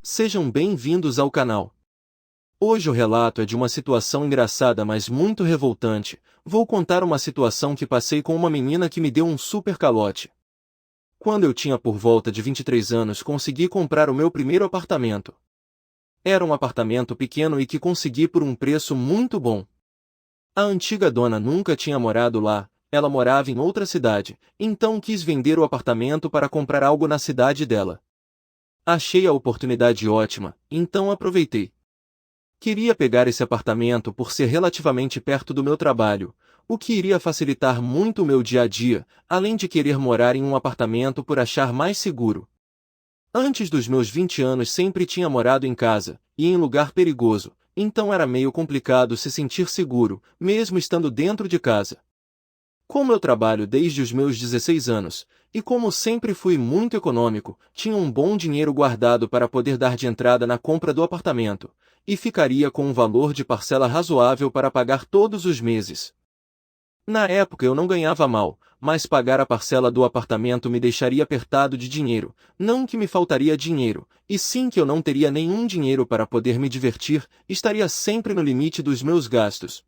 Sejam bem-vindos ao canal. Hoje o relato é de uma situação engraçada mas muito revoltante. Vou contar uma situação que passei com uma menina que me deu um super calote. Quando eu tinha por volta de 23 anos consegui comprar o meu primeiro apartamento. Era um apartamento pequeno e que consegui por um preço muito bom. A antiga dona nunca tinha morado lá, ela morava em outra cidade, então quis vender o apartamento para comprar algo na cidade dela. Achei a oportunidade ótima, então aproveitei. Queria pegar esse apartamento por ser relativamente perto do meu trabalho, o que iria facilitar muito o meu dia a dia, além de querer morar em um apartamento por achar mais seguro. Antes dos meus 20 anos sempre tinha morado em casa, e em lugar perigoso, então era meio complicado se sentir seguro, mesmo estando dentro de casa. Como eu trabalho desde os meus 16 anos, e como sempre fui muito econômico, tinha um bom dinheiro guardado para poder dar de entrada na compra do apartamento, e ficaria com um valor de parcela razoável para pagar todos os meses. Na época eu não ganhava mal, mas pagar a parcela do apartamento me deixaria apertado de dinheiro, não que me faltaria dinheiro, e sim que eu não teria nenhum dinheiro para poder me divertir, estaria sempre no limite dos meus gastos.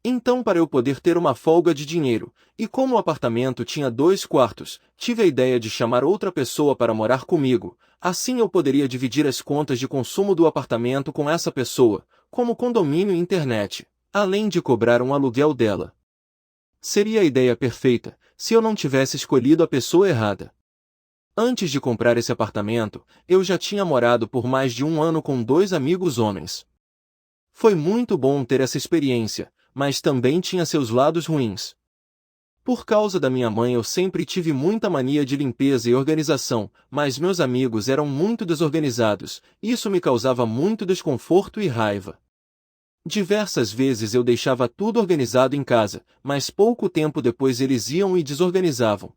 Então, para eu poder ter uma folga de dinheiro, e como o apartamento tinha 2 quartos, tive a ideia de chamar outra pessoa para morar comigo, assim eu poderia dividir as contas de consumo do apartamento com essa pessoa, como condomínio e internet, além de cobrar um aluguel dela. Seria a ideia perfeita, se eu não tivesse escolhido a pessoa errada. Antes de comprar esse apartamento, eu já tinha morado por mais de um ano com 2 amigos homens. Foi muito bom ter essa experiência, mas também tinha seus lados ruins. Por causa da minha mãe eu sempre tive muita mania de limpeza e organização, mas meus amigos eram muito desorganizados, isso me causava muito desconforto e raiva. Diversas vezes eu deixava tudo organizado em casa, mas pouco tempo depois eles iam e desorganizavam.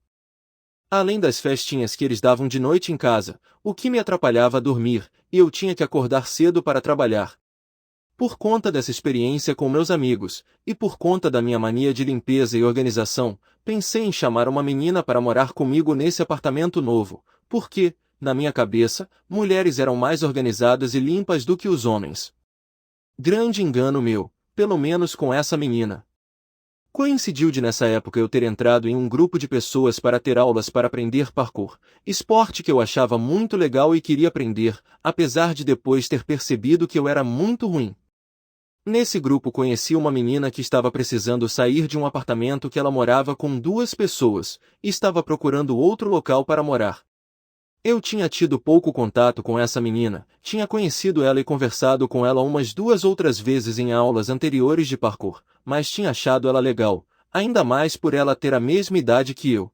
Além das festinhas que eles davam de noite em casa, o que me atrapalhava a dormir, e eu tinha que acordar cedo para trabalhar. Por conta dessa experiência com meus amigos, e por conta da minha mania de limpeza e organização, pensei em chamar uma menina para morar comigo nesse apartamento novo, porque, na minha cabeça, mulheres eram mais organizadas e limpas do que os homens. Grande engano meu, pelo menos com essa menina. Coincidiu de nessa época eu ter entrado em um grupo de pessoas para ter aulas para aprender parkour, esporte que eu achava muito legal e queria aprender, apesar de depois ter percebido que eu era muito ruim. Nesse grupo conheci uma menina que estava precisando sair de um apartamento que ela morava com 2 pessoas, e estava procurando outro local para morar. Eu tinha tido pouco contato com essa menina, tinha conhecido ela e conversado com ela umas 2 outras vezes em aulas anteriores de parkour, mas tinha achado ela legal, ainda mais por ela ter a mesma idade que eu.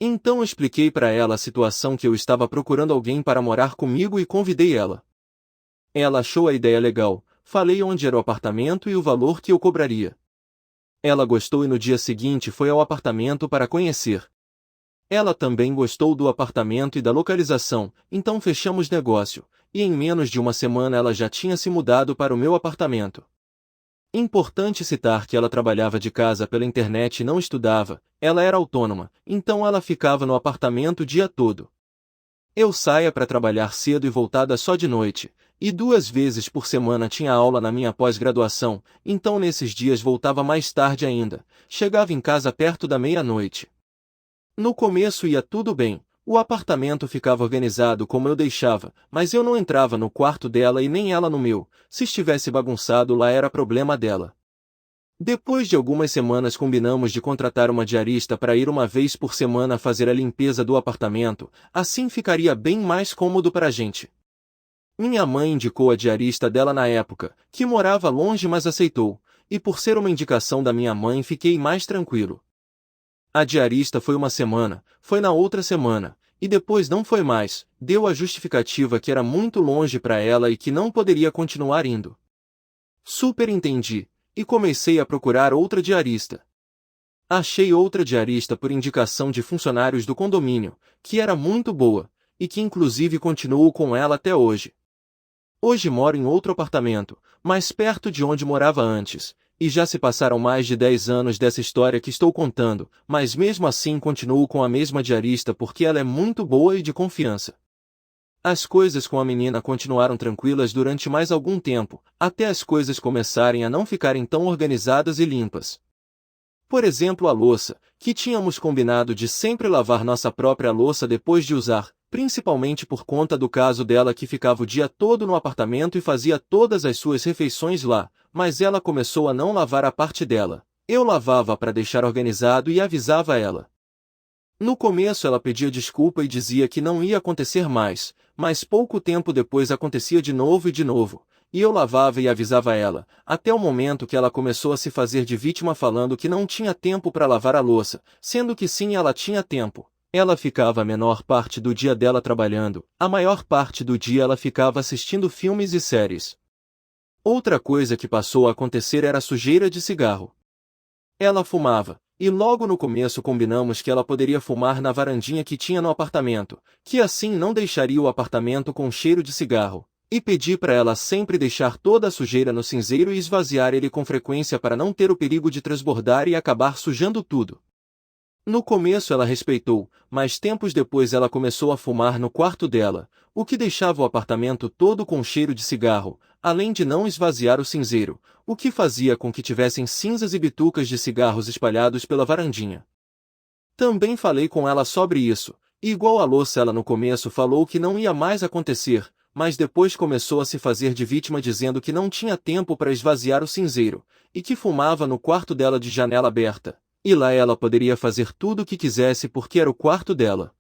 Então expliquei para ela a situação que eu estava procurando alguém para morar comigo e convidei ela. Ela achou a ideia legal, falei onde era o apartamento e o valor que eu cobraria. Ela gostou e no dia seguinte foi ao apartamento para conhecer. Ela também gostou do apartamento e da localização, então fechamos negócio, e em menos de uma semana ela já tinha se mudado para o meu apartamento. Importante citar que ela trabalhava de casa pela internet e não estudava, ela era autônoma, então ela ficava no apartamento o dia todo. Eu saía para trabalhar cedo e voltada só de noite, e 2 vezes por semana tinha aula na minha pós-graduação, então nesses dias voltava mais tarde ainda, chegava em casa perto da meia-noite. No começo ia tudo bem, o apartamento ficava organizado como eu deixava, mas eu não entrava no quarto dela e nem ela no meu, se estivesse bagunçado lá era problema dela. Depois de algumas semanas combinamos de contratar uma diarista para ir uma vez por semana fazer a limpeza do apartamento, assim ficaria bem mais cômodo para a gente. Minha mãe indicou a diarista dela na época, que morava longe mas aceitou, e por ser uma indicação da minha mãe fiquei mais tranquilo. A diarista foi uma semana, foi na outra semana, e depois não foi mais, deu a justificativa que era muito longe para ela e que não poderia continuar indo. Super entendi, e comecei a procurar outra diarista. Achei outra diarista por indicação de funcionários do condomínio, que era muito boa, e que inclusive continuo com ela até hoje. Hoje moro em outro apartamento, mais perto de onde morava antes, e já se passaram mais de 10 anos dessa história que estou contando, mas mesmo assim continuo com a mesma diarista porque ela é muito boa e de confiança. As coisas com a menina continuaram tranquilas durante mais algum tempo, até as coisas começarem a não ficarem tão organizadas e limpas. Por exemplo, a louça, que tínhamos combinado de sempre lavar nossa própria louça depois de usar, principalmente por conta do caso dela que ficava o dia todo no apartamento e fazia todas as suas refeições lá, mas ela começou a não lavar a parte dela. Eu lavava para deixar organizado e avisava ela. No começo ela pedia desculpa e dizia que não ia acontecer mais, mas pouco tempo depois acontecia de novo, e eu lavava e avisava ela, até o momento que ela começou a se fazer de vítima falando que não tinha tempo para lavar a louça, sendo que sim, ela tinha tempo. Ela ficava a menor parte do dia dela trabalhando, a maior parte do dia ela ficava assistindo filmes e séries. Outra coisa que passou a acontecer era a sujeira de cigarro. Ela fumava, e logo no começo combinamos que ela poderia fumar na varandinha que tinha no apartamento, que assim não deixaria o apartamento com cheiro de cigarro, e pedi para ela sempre deixar toda a sujeira no cinzeiro e esvaziar ele com frequência para não ter o perigo de transbordar e acabar sujando tudo. No começo ela respeitou, mas tempos depois ela começou a fumar no quarto dela, o que deixava o apartamento todo com cheiro de cigarro, além de não esvaziar o cinzeiro, o que fazia com que tivessem cinzas e bitucas de cigarros espalhados pela varandinha. Também falei com ela sobre isso, e igual a louça ela no começo falou que não ia mais acontecer, mas depois começou a se fazer de vítima dizendo que não tinha tempo para esvaziar o cinzeiro, e que fumava no quarto dela de janela aberta. E lá ela poderia fazer tudo o que quisesse porque era o quarto dela.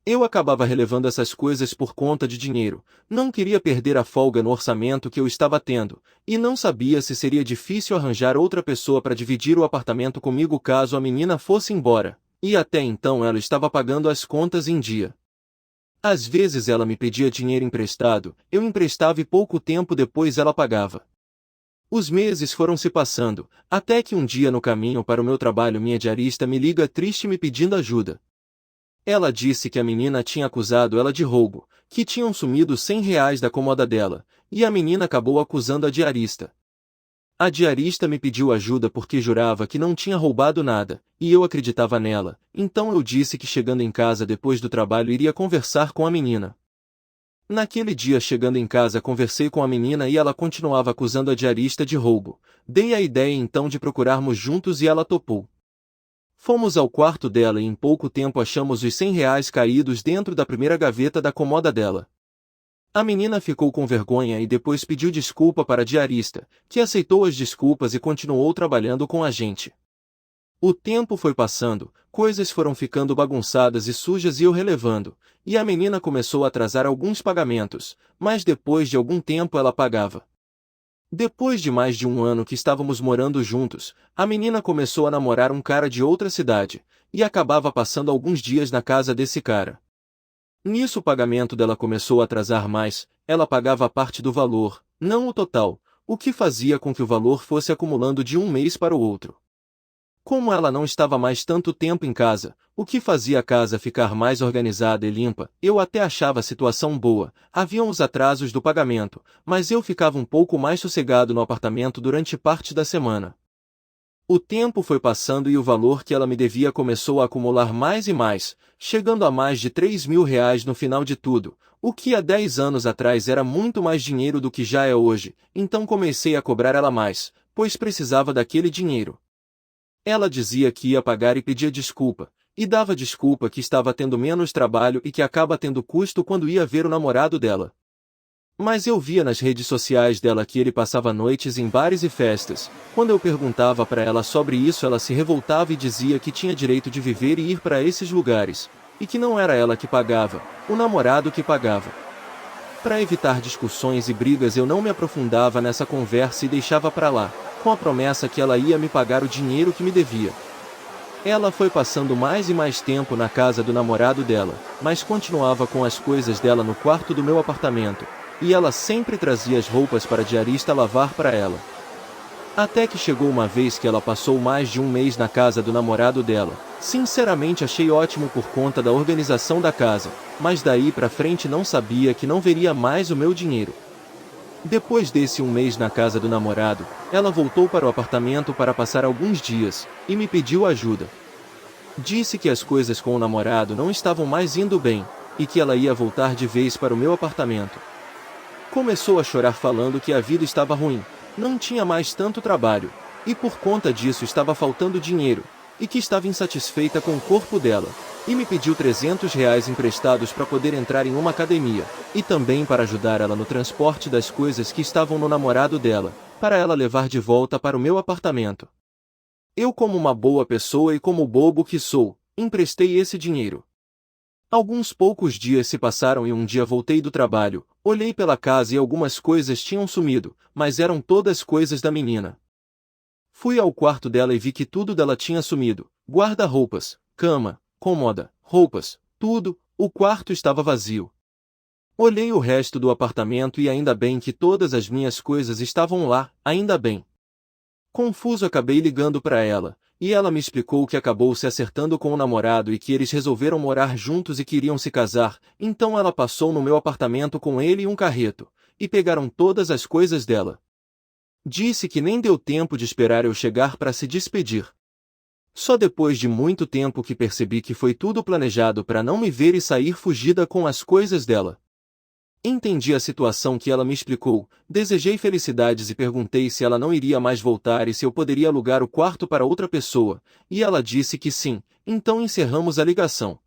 Eu acabava relevando essas coisas por conta de dinheiro, não queria perder a folga no orçamento que eu estava tendo, e não sabia se seria difícil arranjar outra pessoa para dividir o apartamento comigo caso a menina fosse embora, e até então ela estava pagando as contas em dia. Às vezes ela me pedia dinheiro emprestado, eu emprestava e pouco tempo depois ela pagava. Os meses foram se passando, até que um dia no caminho para o meu trabalho minha diarista me liga triste me pedindo ajuda. Ela disse que a menina tinha acusado ela de roubo, que tinham sumido R$ 100 da cômoda dela, e a menina acabou acusando a diarista. A diarista me pediu ajuda porque jurava que não tinha roubado nada, e eu acreditava nela, então eu disse que chegando em casa depois do trabalho iria conversar com a menina. Naquele dia chegando em casa conversei com a menina e ela continuava acusando a diarista de roubo. Dei a ideia então de procurarmos juntos e ela topou. Fomos ao quarto dela e em pouco tempo achamos os R$ 100 caídos dentro da primeira gaveta da cômoda dela. A menina ficou com vergonha e depois pediu desculpa para a diarista, que aceitou as desculpas e continuou trabalhando com a gente. O tempo foi passando, coisas foram ficando bagunçadas e sujas e eu relevando, e a menina começou a atrasar alguns pagamentos, mas depois de algum tempo ela pagava. Depois de mais de um ano que estávamos morando juntos, a menina começou a namorar um cara de outra cidade, e acabava passando alguns dias na casa desse cara. Nisso o pagamento dela começou a atrasar mais, ela pagava a parte do valor, não o total, o que fazia com que o valor fosse acumulando de um mês para o outro. Como ela não estava mais tanto tempo em casa, o que fazia a casa ficar mais organizada e limpa, eu até achava a situação boa, haviam os atrasos do pagamento, mas eu ficava um pouco mais sossegado no apartamento durante parte da semana. O tempo foi passando e o valor que ela me devia começou a acumular mais e mais, chegando a mais de R$ 3.000 no final de tudo, o que há 10 anos atrás era muito mais dinheiro do que já é hoje, então comecei a cobrar ela mais, pois precisava daquele dinheiro. Ela dizia que ia pagar e pedia desculpa, e dava desculpa que estava tendo menos trabalho e que acaba tendo custo quando ia ver o namorado dela. Mas eu via nas redes sociais dela que ele passava noites em bares e festas. Quando eu perguntava para ela sobre isso, ela se revoltava e dizia que tinha direito de viver e ir para esses lugares, e que não era ela que pagava, o namorado que pagava. Para evitar discussões e brigas eu não me aprofundava nessa conversa e deixava para lá, com a promessa que ela ia me pagar o dinheiro que me devia. Ela foi passando mais e mais tempo na casa do namorado dela, mas continuava com as coisas dela no quarto do meu apartamento, e ela sempre trazia as roupas para a diarista lavar para ela. Até que chegou uma vez que ela passou mais de um mês na casa do namorado dela. Sinceramente achei ótimo por conta da organização da casa, mas daí pra frente não sabia que não veria mais o meu dinheiro. Depois desse um mês na casa do namorado, ela voltou para o apartamento para passar alguns dias, e me pediu ajuda. Disse que as coisas com o namorado não estavam mais indo bem, e que ela ia voltar de vez para o meu apartamento. Começou a chorar falando que a vida estava ruim, não tinha mais tanto trabalho, e por conta disso estava faltando dinheiro, e que estava insatisfeita com o corpo dela, e me pediu R$ 300 emprestados para poder entrar em uma academia, e também para ajudar ela no transporte das coisas que estavam no namorado dela, para ela levar de volta para o meu apartamento. Eu, como uma boa pessoa e como bobo que sou, emprestei esse dinheiro. Alguns poucos dias se passaram e um dia voltei do trabalho, olhei pela casa e algumas coisas tinham sumido, mas eram todas coisas da menina. Fui ao quarto dela e vi que tudo dela tinha sumido, guarda-roupas, cama, cômoda, roupas, tudo, o quarto estava vazio. Olhei o resto do apartamento e ainda bem que todas as minhas coisas estavam lá, ainda bem. Confuso acabei ligando para ela, e ela me explicou que acabou se acertando com o namorado e que eles resolveram morar juntos e queriam se casar, então ela passou no meu apartamento com ele e um carreto, e pegaram todas as coisas dela. Disse que nem deu tempo de esperar eu chegar para se despedir. Só depois de muito tempo que percebi que foi tudo planejado para não me ver e sair fugida com as coisas dela. Entendi a situação que ela me explicou, desejei felicidades e perguntei se ela não iria mais voltar e se eu poderia alugar o quarto para outra pessoa, e ela disse que sim, então encerramos a ligação.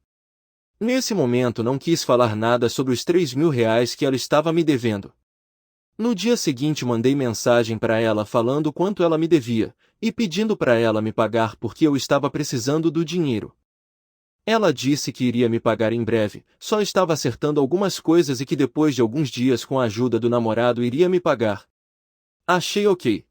Nesse momento não quis falar nada sobre os R$ 3.000 que ela estava me devendo. No dia seguinte mandei mensagem para ela falando quanto ela me devia, e pedindo para ela me pagar porque eu estava precisando do dinheiro. Ela disse que iria me pagar em breve, só estava acertando algumas coisas e que depois de alguns dias com a ajuda do namorado iria me pagar. Achei ok.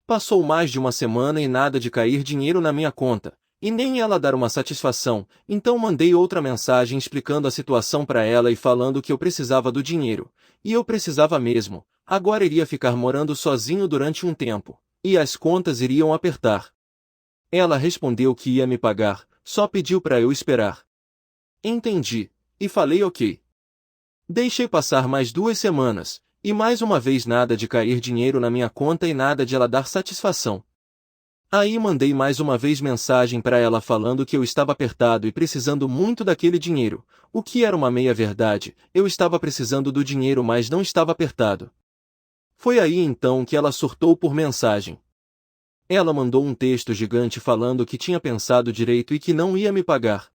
Passou mais de uma semana e nada de cair dinheiro na minha conta, e nem ela dar uma satisfação, então mandei outra mensagem explicando a situação para ela e falando que eu precisava do dinheiro, e eu precisava mesmo, agora iria ficar morando sozinho durante um tempo, e as contas iriam apertar. Ela respondeu que ia me pagar, só pediu para eu esperar. Entendi, e falei ok. Deixei passar mais 2 semanas, e mais uma vez nada de cair dinheiro na minha conta e nada de ela dar satisfação. Aí mandei mais uma vez mensagem para ela falando que eu estava apertado e precisando muito daquele dinheiro, o que era uma meia-verdade, eu estava precisando do dinheiro mas não estava apertado. Foi aí então que ela surtou por mensagem. Ela mandou um texto gigante falando que tinha pensado direito e que não ia me pagar.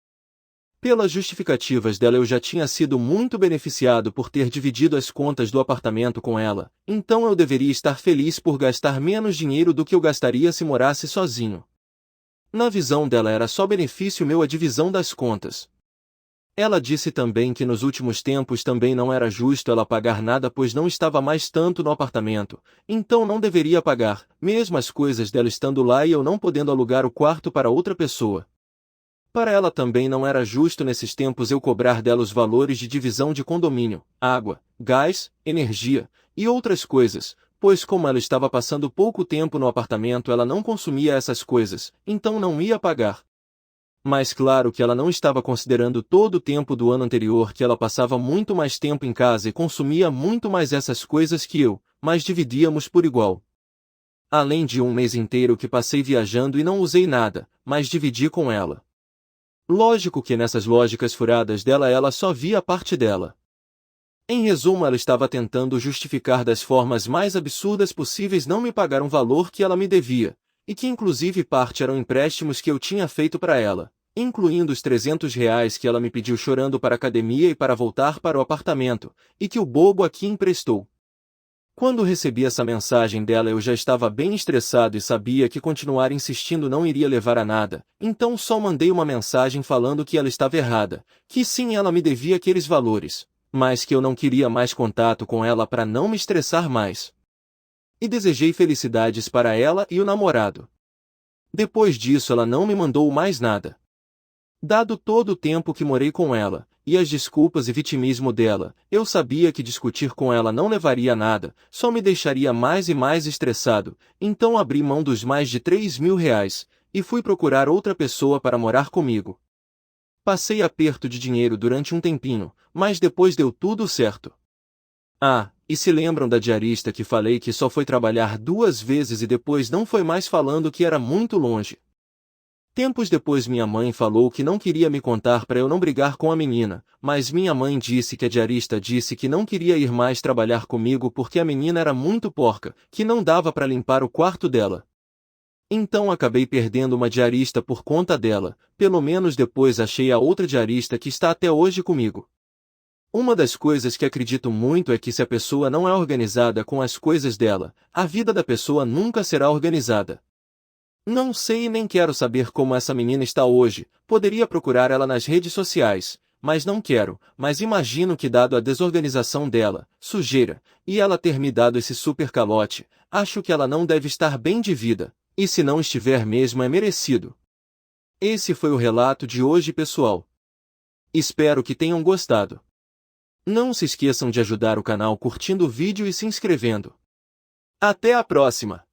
Pelas justificativas dela eu já tinha sido muito beneficiado por ter dividido as contas do apartamento com ela, então eu deveria estar feliz por gastar menos dinheiro do que eu gastaria se morasse sozinho. Na visão dela era só benefício meu a divisão das contas. Ela disse também que nos últimos tempos também não era justo ela pagar nada pois não estava mais tanto no apartamento, então não deveria pagar, mesmo as coisas dela estando lá e eu não podendo alugar o quarto para outra pessoa. Para ela também não era justo nesses tempos eu cobrar dela os valores de divisão de condomínio, água, gás, energia e outras coisas, pois como ela estava passando pouco tempo no apartamento ela não consumia essas coisas, então não ia pagar. Mas claro que ela não estava considerando todo o tempo do ano anterior que ela passava muito mais tempo em casa e consumia muito mais essas coisas que eu, mas dividíamos por igual. Além de um mês inteiro que passei viajando e não usei nada, mas dividi com ela. Lógico que nessas lógicas furadas dela ela só via a parte dela. Em resumo ela estava tentando justificar das formas mais absurdas possíveis não me pagar um valor que ela me devia, e que inclusive parte eram empréstimos que eu tinha feito para ela, incluindo os R$ 300 que ela me pediu chorando para a academia e para voltar para o apartamento, e que o bobo aqui emprestou. Quando recebi essa mensagem dela eu já estava bem estressado e sabia que continuar insistindo não iria levar a nada, então só mandei uma mensagem falando que ela estava errada, que sim ela me devia aqueles valores, mas que eu não queria mais contato com ela para não me estressar mais. E desejei felicidades para ela e o namorado. Depois disso ela não me mandou mais nada. Dado todo o tempo que morei com ela, e as desculpas e vitimismo dela, eu sabia que discutir com ela não levaria a nada, só me deixaria mais e mais estressado, então abri mão dos mais de R$ 3.000, e fui procurar outra pessoa para morar comigo. Passei aperto de dinheiro durante um tempinho, mas depois deu tudo certo. Ah, e se lembram da diarista que falei que só foi trabalhar 2 vezes e depois não foi mais falando que era muito longe? Tempos depois minha mãe falou que não queria me contar para eu não brigar com a menina, mas minha mãe disse que a diarista disse que não queria ir mais trabalhar comigo porque a menina era muito porca, que não dava para limpar o quarto dela. Então acabei perdendo uma diarista por conta dela, pelo menos depois achei a outra diarista que está até hoje comigo. Uma das coisas que acredito muito é que se a pessoa não é organizada com as coisas dela, a vida da pessoa nunca será organizada. Não sei e nem quero saber como essa menina está hoje, poderia procurar ela nas redes sociais, mas não quero, mas imagino que dado a desorganização dela, sujeira, e ela ter me dado esse super calote, acho que ela não deve estar bem de vida, e se não estiver mesmo é merecido. Esse foi o relato de hoje, pessoal. Espero que tenham gostado. Não se esqueçam de ajudar o canal curtindo o vídeo e se inscrevendo. Até a próxima!